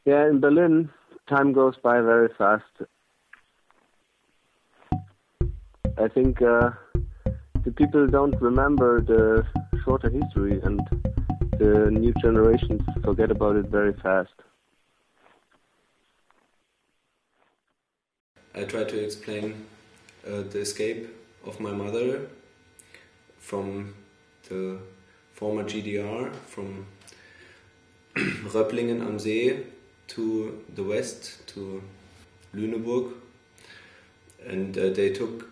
Yeah, in Berlin, time goes by very fast. I think the people don't remember the shorter history, and the new generations forget about it very fast. I try to explain the escape of my mother from the former GDR, from Röpplingen am See to the west, to Lüneburg, and they took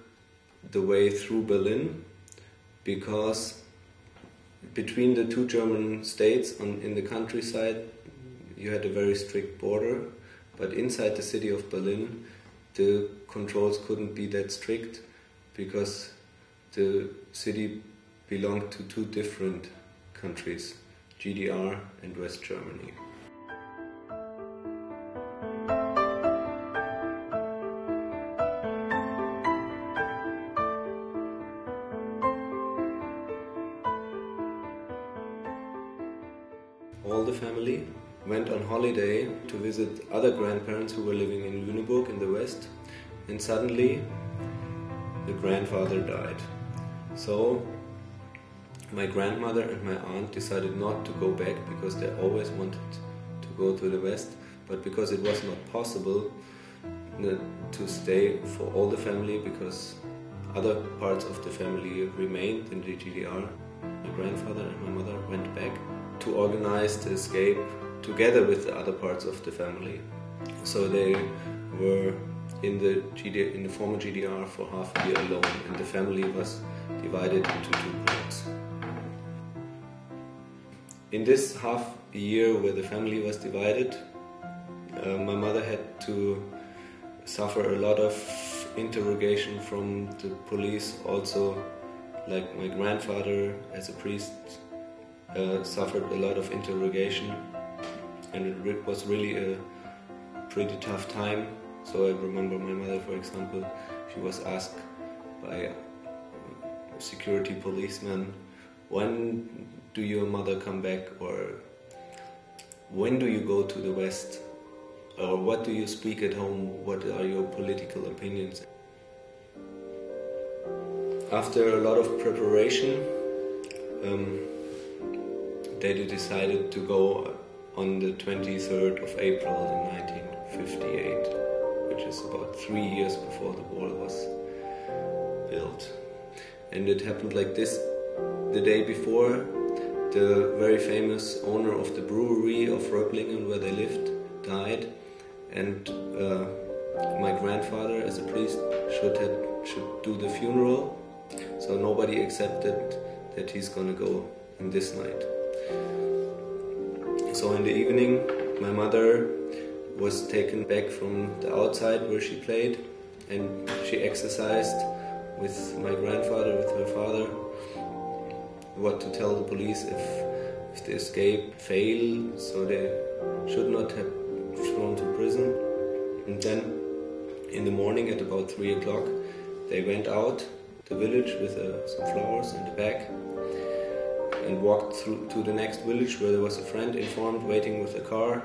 the way through Berlin because between the two German states in the countryside you had a very strict border, but inside the city of Berlin the controls couldn't be that strict because the city belonged to two different countries, GDR and West Germany. All the family went on holiday to visit other grandparents who were living in Lüneburg in the west, and suddenly the grandfather died. So my grandmother and my aunt decided not to go back because they always wanted to go to the west, but because it was not possible to stay for all the family because other parts of the family remained in the GDR, my grandfather and my mother went back to organize the escape together with the other parts of the family. So they were in the former GDR for half a year alone, and the family was divided into two groups. In this half a year where the family was divided, my mother had to suffer a lot of interrogation from the police, also like my grandfather as a priest suffered a lot of interrogation, and it was really a pretty tough time. So I remember my mother, for example, she was asked by a security policeman, when do your mother come back, or when do you go to the west, or what do you speak at home, what are your political opinions? After a lot of preparation, they decided to go on the 23rd of April in 1958, which is about 3 years before the wall was built. And it happened like this: the day before, the very famous owner of the brewery of Röpplingen where they lived died, and my grandfather as a priest should do the funeral, so nobody accepted that he's gonna go in this night. So in the evening, my mother was taken back from the outside where she played, and she exercised with my grandfather, with her father, what to tell the police if the escape failed, so they should not have thrown to prison. And then in the morning at about 3 o'clock, they went out the village with some flowers and a bag, and walked through to the next village where there was a friend informed waiting with a car,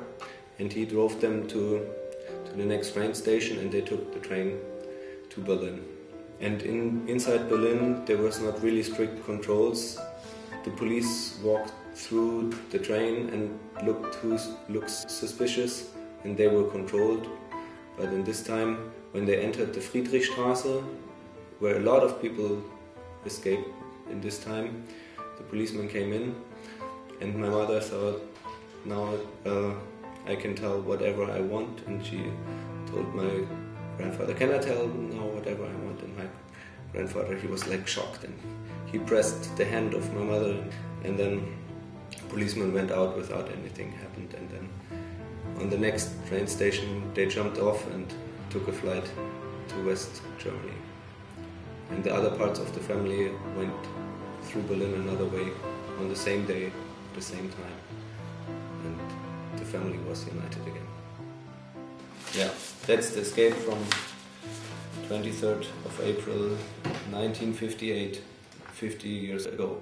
and he drove them to the next train station, and they took the train to Berlin. And inside Berlin there was not really strict controls. The police walked through the train and looked who looks suspicious, and they were controlled. But in this time, when they entered the Friedrichstraße, where a lot of people escaped in this time, the policeman came in, and my mother thought, now I can tell whatever I want, and she told my grandfather, can I tell now whatever I want? And my grandfather, he was like shocked, and he pressed the hand of my mother, and then the policeman went out without anything happened, and then on the next train station they jumped off and took a flight to West Germany. And the other parts of the family went through Berlin another way on the same day, at the same time, and the family was united again. Yeah, that's the escape from 23rd of April 1958, 50 years ago.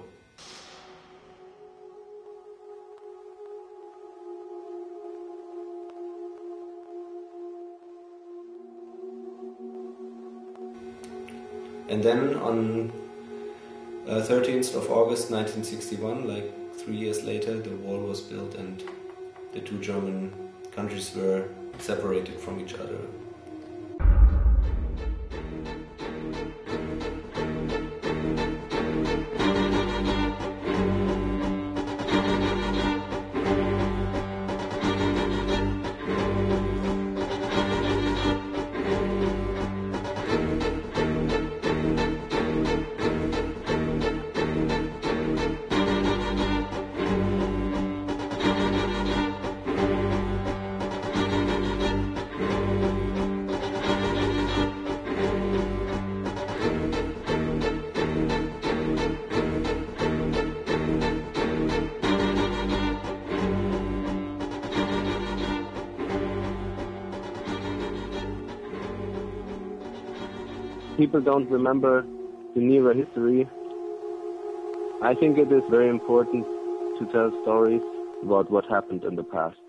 And then on 13th of August 1961, like 3 years later, the wall was built and the two German countries were separated from each other. People don't remember the nearer history. I think it is very important to tell stories about what happened in the past.